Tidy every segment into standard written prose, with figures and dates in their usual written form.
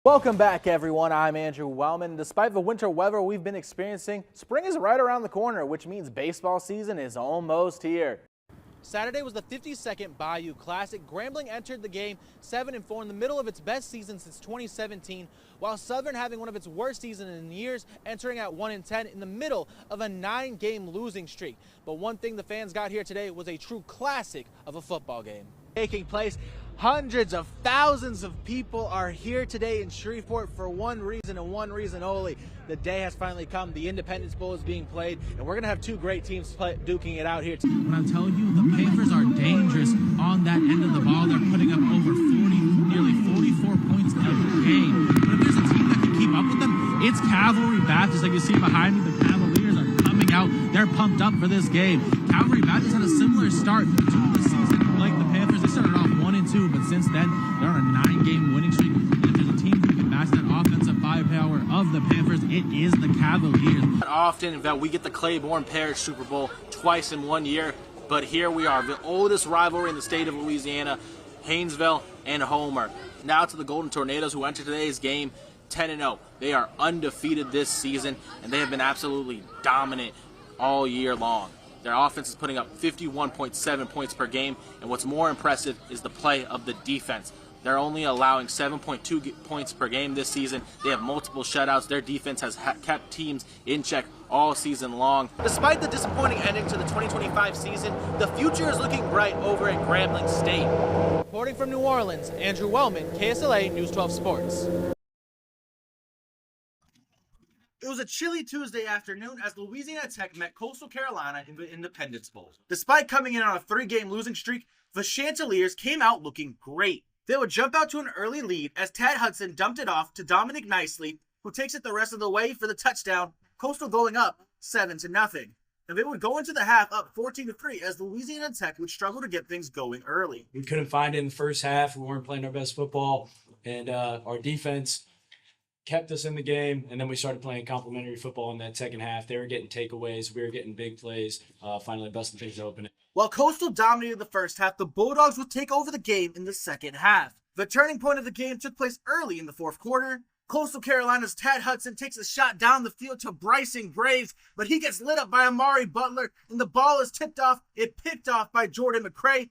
Welcome back, everyone. I'm Andrew Wellman. Despite the winter weather we've been experiencing, spring is right around the corner, which means baseball season is almost here. Saturday was the 52nd Bayou Classic. Grambling entered the game 7-4 in the middle of its best season since 2017, while Southern having one of its worst seasons in years, entering at 1-10 in the middle of a 9-game losing streak. But one thing the fans got here today was a true classic of a football game. Taking place, hundreds of thousands of people are here today in Shreveport for one reason and one reason only. The day has finally come. The Independence Bowl is being played, and we're going to have two great teams duking it out here. When I'm telling you, the Panthers are dangerous on that end of the ball. They're putting up over nearly 44 points a game. But if there's a team that can keep up with them, it's Cavalry Baptist. Like you see behind me, the Cavaliers are coming out. They're pumped up for this game. Cavalry Baptist had a similar start to the season like the Panthers. They started off 1-2, but since then, they're on a 9-game winning streak. And if there's a team who can match that offensive firepower of the Panthers, it is the Cavaliers. Not often that we get the Claiborne Parish Super Bowl twice in 1 year, but here we are, the oldest rivalry in the state of Louisiana, Haynesville and Homer. Now to the Golden Tornadoes, who enter today's game 10-0. They are undefeated this season, and they have been absolutely dominant all year long. Their offense is putting up 51.7 points per game, and what's more impressive is the play of the defense. They're only allowing 7.2 points per game this season. They have multiple shutouts. Their defense has kept teams in check all season long. Despite the disappointing ending to the 2025 season, the future is looking bright over at Grambling State. Reporting from New Orleans, Andrew Wellman, KSLA News 12 Sports. It was a chilly Tuesday afternoon as Louisiana Tech met Coastal Carolina in the Independence Bowl. Despite coming in on a 3-game losing streak, the Chanticleers came out looking great. They would jump out to an early lead as Tad Hudson dumped it off to Dominic Nicely, who takes it the rest of the way for the touchdown, Coastal going up 7-0. And they would go into the half up 14-3 as Louisiana Tech would struggle to get things going early. We couldn't find it in the first half. We weren't playing our best football, and our defense kept us in the game, and then we started playing complimentary football in that second half. They were getting takeaways. We were getting big plays, finally busting things open. While Coastal dominated the first half, the Bulldogs would take over the game in the second half. The turning point of the game took place early in the fourth quarter. Coastal Carolina's Tad Hudson takes a shot down the field to Bryson Graves, but he gets lit up by Amari Butler, and the ball is tipped off. It picked off by Jordan McCray,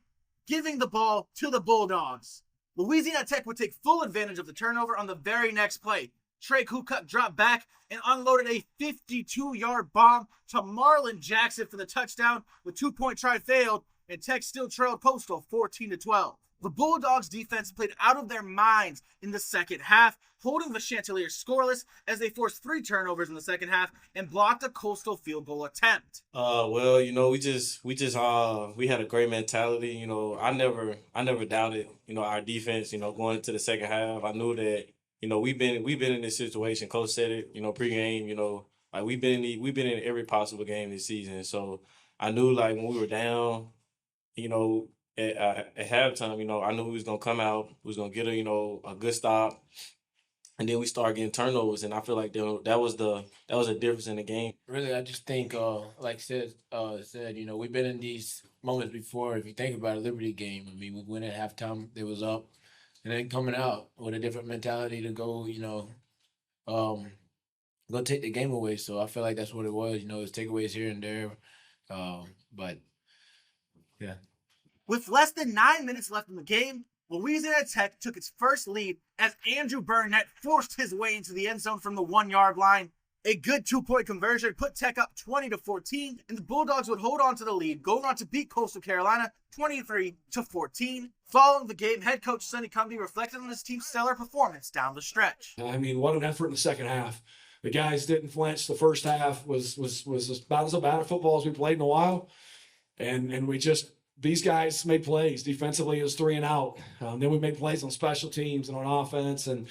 giving the ball to the Bulldogs. Louisiana Tech would take full advantage of the turnover on the very next play. Trey Kukuck dropped back and unloaded a 52-yard bomb to Marlon Jackson for the touchdown. The 2-point try failed, and Tech still trailed Coastal 14-12. The Bulldogs defense played out of their minds in the second half, holding the Chanticleers scoreless as they forced 3 turnovers in the second half and blocked a Coastal field goal attempt. Well, we had a great mentality. I never doubted, our defense, going into the second half. I knew that, we've been in this situation. Coach said it, pregame, like we've been in every possible game this season. So I knew, like, when we were down, at halftime, I knew we was gonna come out, we was gonna get a good stop, and then we started getting turnovers, and I feel like that was a difference in the game. Really, I just think, like said, we've been in these moments before. If you think about a Liberty game, I mean, we went at halftime, they was up, and then coming out with a different mentality to go, go take the game away. So I feel like that's what it was. It's takeaways here and there, but yeah. With less than 9 minutes left in the game, Louisiana Tech took its first lead as Andrew Burnett forced his way into the end zone from the 1-yard line. A good 2-point conversion put Tech up 20-14, and the Bulldogs would hold on to the lead, going on to beat Coastal Carolina 23-14. Following the game, head coach Sonny Cumbie reflected on his team's stellar performance down the stretch. I mean, what an effort in the second half. The guys didn't flinch. The first half was about as bad a football as we played in a while, and we just. These guys made plays. Defensively, it was 3 and out. Then we made plays on special teams and on offense. And,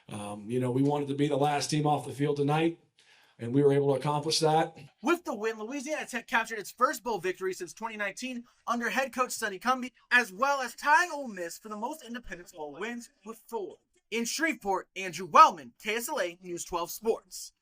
we wanted to be the last team off the field tonight, and we were able to accomplish that. With the win, Louisiana Tech captured its first bowl victory since 2019 under head coach Sonny Cumbie, as well as tying Ole Miss for the most Independence Bowl wins with 4. In Shreveport, Andrew Wellman, KSLA News 12 Sports.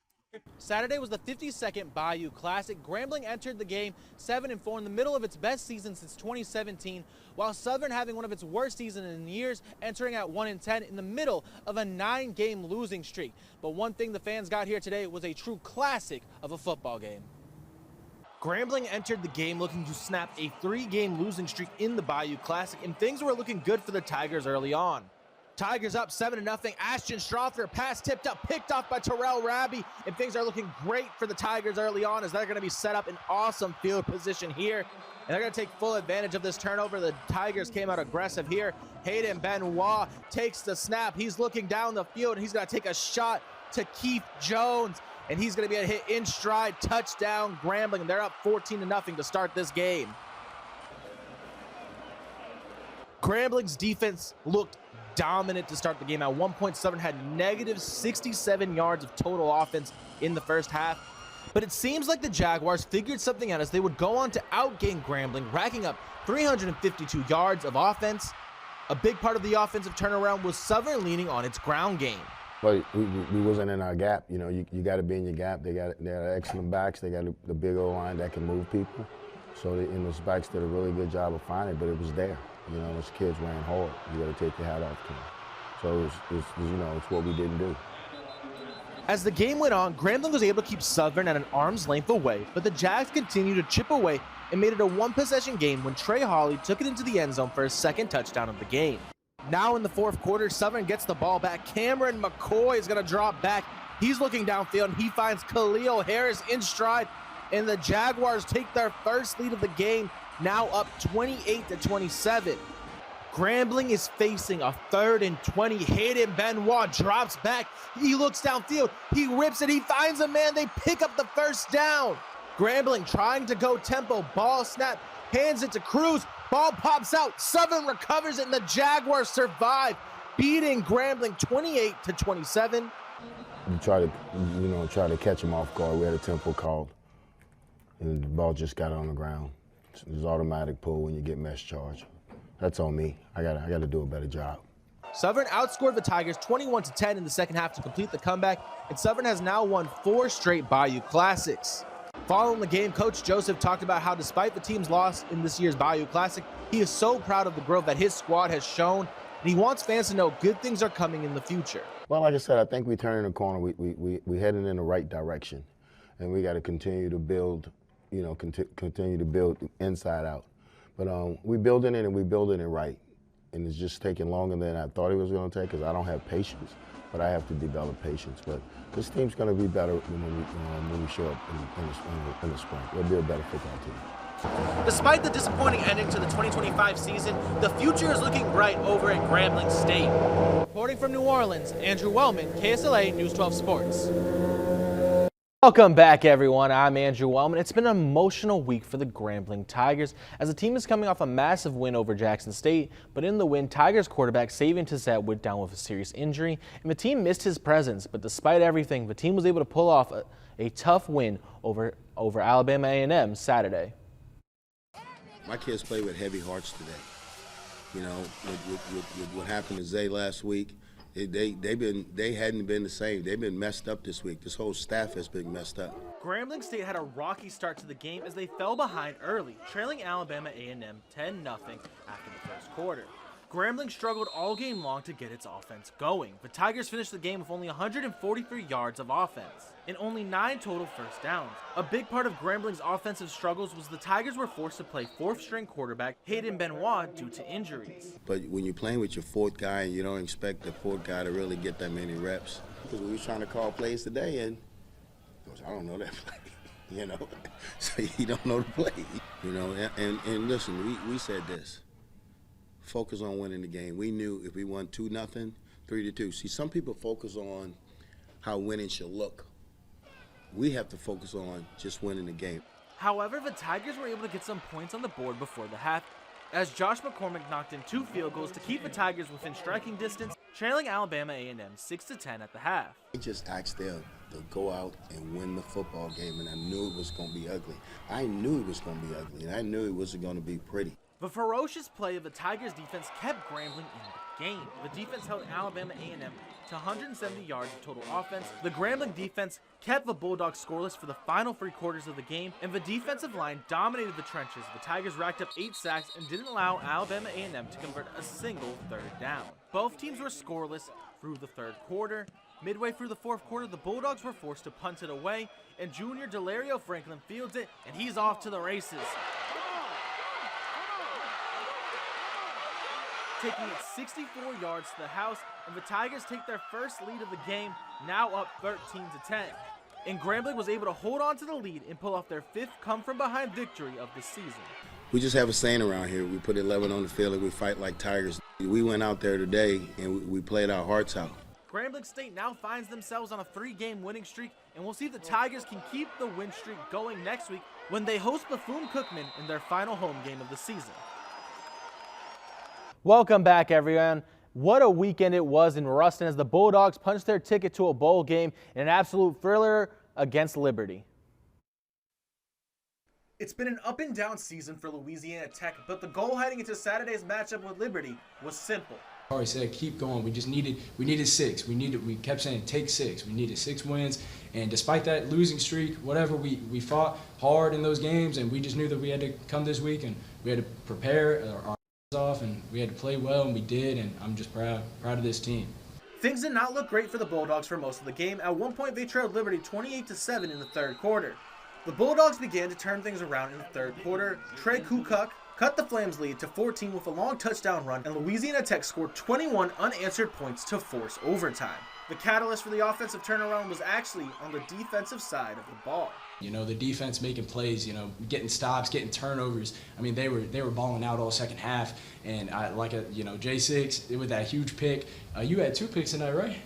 Saturday was the 52nd Bayou Classic. Grambling entered the game 7-4 in the middle of its best season since 2017, while Southern having one of its worst seasons in years, entering at 1-10 in the middle of a 9-game losing streak. But one thing the fans got here today was a true classic of a football game. Grambling entered the game looking to snap a 3-game losing streak in the Bayou Classic, and things were looking good for the Tigers early on. Tigers up 7-0. Ashton Strother, pass tipped up, picked off by Terrell Raby, and things are looking great for the Tigers early on as they're going to be set up in awesome field position here. And they're going to take full advantage of this turnover. The Tigers came out aggressive here. Hayden Benoit takes the snap. He's looking down the field, and he's going to take a shot to Keith Jones, and he's going to be able to hit in stride, touchdown, Grambling, and they're up 14-0 to start this game. Grambling's defense looked dominant to start the game. At one point, Southern had negative 67 yards of total offense in the first half. But it seems like the Jaguars figured something out as they would go on to outgain Grambling, racking up 352 yards of offense. A big part of the offensive turnaround was Southern leaning on its ground game. But we wasn't in our gap. You know, you got to be in your gap. They got excellent backs. They got the big old line that can move people. So those backs did a really good job of finding it, but it was there. You know, those kids ran hard. You got to take your hat off to them. So it's what we didn't do. As the game went on, Grambling was able to keep Southern at an arm's length away, but the Jags continued to chip away and made it a one-possession game when Trey Hawley took it into the end zone for his second touchdown of the game. Now in the fourth quarter, Southern gets the ball back. Cameron McCoy is going to drop back. He's looking downfield, and he finds Khalil Harris in stride, and the Jaguars take their first lead of the game, now up 28-27. Grambling is facing a 3rd and 20. Hayden Benoit drops back. He looks downfield. He rips it. He finds a man. They pick up the first down. Grambling trying to go tempo. Ball snap. Hands it to Cruz. Ball pops out. Southern recovers it, and the Jaguars survive, beating Grambling 28-27. We try to catch him off guard. We had a tempo called, and the ball just got on the ground. There's automatic pull when you get mesh charge. That's on me. I gotta do a better job. Southern outscored the Tigers 21-10 in the second half to complete the comeback, and Southern has now won 4 straight Bayou Classics. Following the game, Coach Joseph talked about how despite the team's loss in this year's Bayou Classic, he is so proud of the growth that his squad has shown, and he wants fans to know good things are coming in the future. Well, like I said, I think we turned the corner. We headed in the right direction, and we got to continue to build. Continue to build inside out. But we building it, and we building it right. And it's just taking longer than I thought it was going to take because I don't have patience, but I have to develop patience. But this team's going to be better when we show up in the spring. We'll be a better football team. Despite the disappointing ending to the 2025 season, the future is looking bright over at Grambling State. Reporting from New Orleans, Andrew Wellmann, KSLA News 12 Sports. Welcome back, everyone. I'm Andrew Wellmann. It's been an emotional week for the Grambling Tigers as the team is coming off a massive win over Jackson State, but in the win, Tigers quarterback Savion Tissett went down with a serious injury, and the team missed his presence. But despite everything, the team was able to pull off a tough win over Alabama A&M Saturday. My kids play with heavy hearts today. You know, with what happened to Zay last week. They hadn't been the same. They've been messed up this week. This whole staff has been messed up. Grambling State had a rocky start to the game as they fell behind early, trailing Alabama A&M 10-0 after the first quarter. Grambling struggled all game long to get its offense going, but Tigers finished the game with only 143 yards of offense and only 9 total first downs. A big part of Grambling's offensive struggles was the Tigers were forced to play 4th-string quarterback Hayden Benoit due to injuries. But when you're playing with your 4th guy, you don't expect the 4th guy to really get that many reps. Because we were trying to call plays today, and he goes, I don't know that play. You know, so you don't know the play. You know, and listen, we said this. Focus on winning the game. We knew if we won 2-0, 3-2. See, some people focus on how winning should look. We have to focus on just winning the game. However, the Tigers were able to get some points on the board before the half, as Josh McCormick knocked in 2 field goals to keep the Tigers within striking distance, trailing Alabama A&M 6-10 at the half. I just asked them to go out and win the football game, and I knew it was going to be ugly. I knew it was going to be ugly, and I knew it wasn't going to be pretty. The ferocious play of the Tigers defense kept Grambling in game. The defense held Alabama A&M to 170 yards of total offense. The Grambling defense kept the Bulldogs scoreless for the final 3 quarters of the game, and the defensive line dominated the trenches. The Tigers racked up 8 sacks and didn't allow Alabama A&M to convert a single third down. Both teams were scoreless through the third quarter. Midway through the fourth quarter, the Bulldogs were forced to punt it away, and junior Delario Franklin fields it, and he's off to the races. Taking it 64 yards to the house, and the Tigers take their first lead of the game, now up 13-10. And Grambling was able to hold on to the lead and pull off their 5th come-from-behind victory of the season. We just have a saying around here. We put 11 on the field and we fight like tigers. We went out there today and we played our hearts out. Grambling State now finds themselves on a 3-game winning streak, and we'll see if the Tigers can keep the win streak going next week when they host Bethune-Cookman in their final home game of the season. Welcome back, everyone. What a weekend it was in Ruston as the Bulldogs punched their ticket to a bowl game in an absolute thriller against Liberty. It's been an up and down season for Louisiana Tech, but the goal heading into Saturday's matchup with Liberty was simple. I always said keep going. We needed 6. We kept saying take 6. We needed 6 wins, and despite that losing streak, whatever, we fought hard in those games, and we just knew that we had to come this week and we had to prepare our off, and we had to play well, and we did, and I'm just proud of this team. Things did not look great for the Bulldogs for most of the game. At one point, they trailed Liberty 28-7 in the third quarter. The Bulldogs began to turn things around in the third quarter. Trey Kukuk cut the Flames' lead to 14 with a long touchdown run, and Louisiana Tech scored 21 unanswered points to force overtime. The catalyst for the offensive turnaround was actually on the defensive side of the ball. You know, the defense making plays, you know, getting stops, getting turnovers. I mean, they were balling out all second half, and J6 with that huge pick. You had 2 picks tonight, right?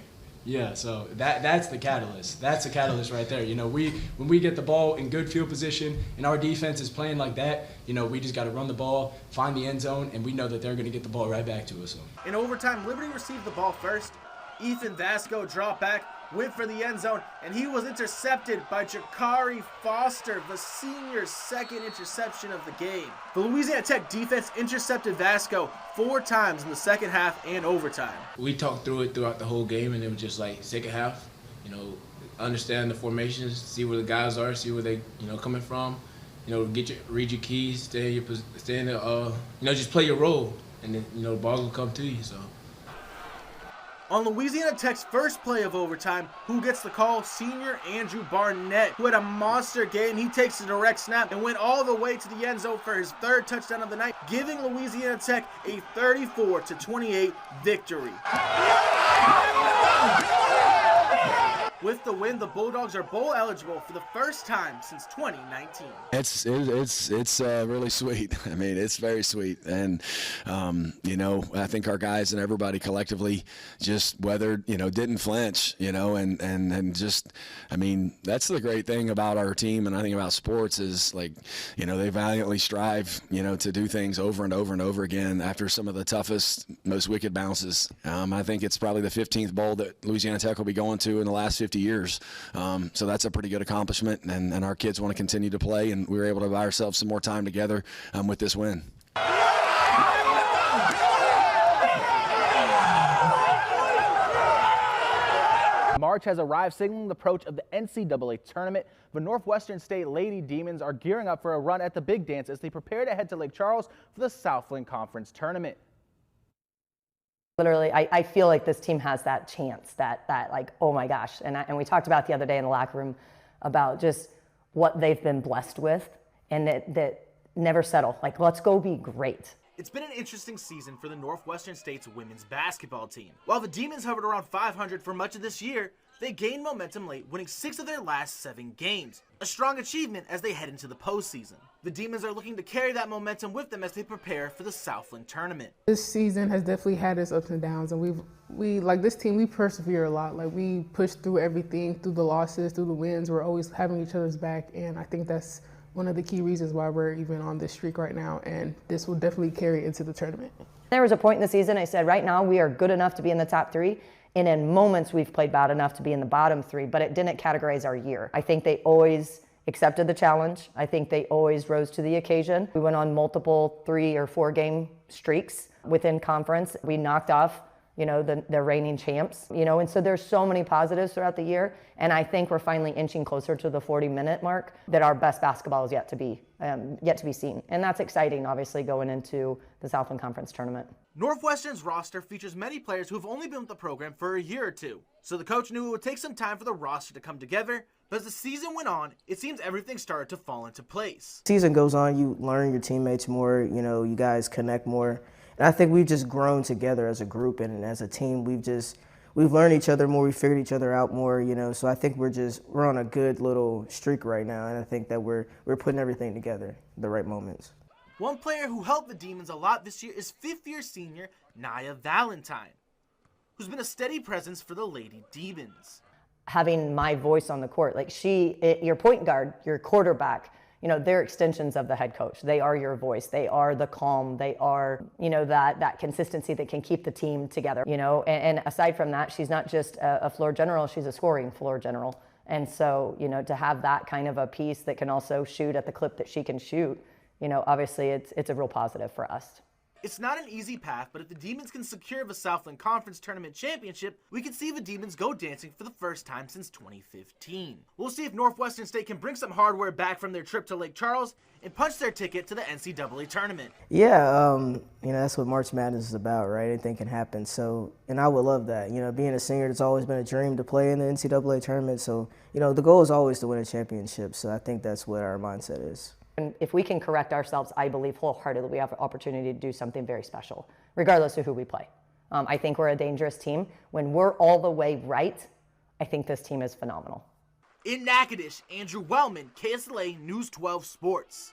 Yeah, so that's the catalyst. That's the catalyst right there. You know, when we get the ball in good field position and our defense is playing like that, you know, we just got to run the ball, find the end zone, and we know that they're going to get the ball right back to us. So. In overtime, Liberty received the ball first. Ethan Vasco dropped back, went for the end zone, and he was intercepted by Jakari Foster, the senior's 2nd interception of the game. The Louisiana Tech defense intercepted Vasco 4 times in the second half and overtime. We talked through it throughout the whole game, and it was just like second half, you know, understand the formations, see where the guys are, see where they, you know, coming from, you know, read your keys, just play your role, and then, you know, the ball will come to you. So. On Louisiana Tech's first play of overtime, who gets the call? Senior Andrew Barnett, who had a monster game. He takes a direct snap and went all the way to the end zone for his 3rd touchdown of the night, giving Louisiana Tech a 34-28 victory. With the win, the Bulldogs are bowl eligible for the first time since 2019. It's really sweet. I mean, it's very sweet, and you know, I think our guys and everybody collectively just weathered, you know, didn't flinch, you know, and just, I mean, that's the great thing about our team, and I think about sports is, like, you know, they valiantly strive, you know, to do things over and over and over again after some of the toughest, most wicked bounces. I think it's probably the 15th bowl that Louisiana Tech will be going to in the last 50 years. So that's a pretty good accomplishment, and our kids want to continue to play, and we were able to buy ourselves some more time together with this win. March has arrived, signaling the approach of the NCAA tournament. The Northwestern State Lady Demons are gearing up for a run at the Big Dance as they prepare to head to Lake Charles for the Southland Conference tournament. Literally, I feel like this team has that chance, that like, oh my gosh. And we talked about the other day in the locker room about just what they've been blessed with, and that never settle. Like, let's go be great. It's been an interesting season for the Northwestern State's women's basketball team. While the Demons hovered around 500 for much of this year, they gained momentum late, winning 6 of their last 7 games. A strong achievement as they head into the postseason. The Demons are looking to carry that momentum with them as they prepare for the Southland tournament. This season has definitely had its ups and downs, and we like this team, we persevere a lot. Like, we push through everything, through the losses, through the wins. We're always having each other's back, and I think that's one of the key reasons why we're even on this streak right now, and this will definitely carry into the tournament. There was a point in the season I said, right now we are good enough to be in the top 3, and in moments we've played bad enough to be in the bottom 3, but it didn't categorize our year. I think they always accepted the challenge. I think they always rose to the occasion. We went on multiple 3 or 4 game streaks within conference. We knocked off, the reigning champs, and so there's so many positives throughout the year. And I think we're finally inching closer to the 40-minute mark that our best basketball is yet to be seen. And that's exciting, obviously, going into the Southland Conference tournament. Northwestern's roster features many players who have only been with the program for a year or two. So the coach knew it would take some time for the roster to come together, but as the season went on, it seems everything started to fall into place. Season goes on, you learn your teammates more, you guys connect more. And I think we've just grown together as a group and as a team. We've learned each other more, we figured each other out more, so I think we're on a good little streak right now, and I think that we're putting everything together at the right moments. One player who helped the Demons a lot this year is fifth-year senior Nia Valentine, who's been a steady presence for the Lady Demons. Having my voice on the court, your point guard, your quarterback, they're extensions of the head coach. They are your voice. They are the calm. They are, that consistency that can keep the team together, And aside from that, she's not just a floor general, she's a scoring floor general. And so, to have that kind of a piece that can also shoot at the clip that she can shoot, obviously it's a real positive for us. It's not an easy path, but if the Demons can secure the Southland Conference Tournament Championship, we can see the Demons go dancing for the first time since 2015. We'll see if Northwestern State can bring some hardware back from their trip to Lake Charles and punch their ticket to the NCAA tournament. Yeah, that's what March Madness is about, right? Anything can happen. So, and I would love that. Being a senior, it's always been a dream to play in the NCAA tournament. So, the goal is always to win a championship. So I think that's what our mindset is. And if we can correct ourselves, I believe wholeheartedly we have an opportunity to do something very special, regardless of who we play. I think we're a dangerous team. When we're all the way right, I think this team is phenomenal. In Natchitoches, Andrew Wellmann, KSLA News 12 Sports.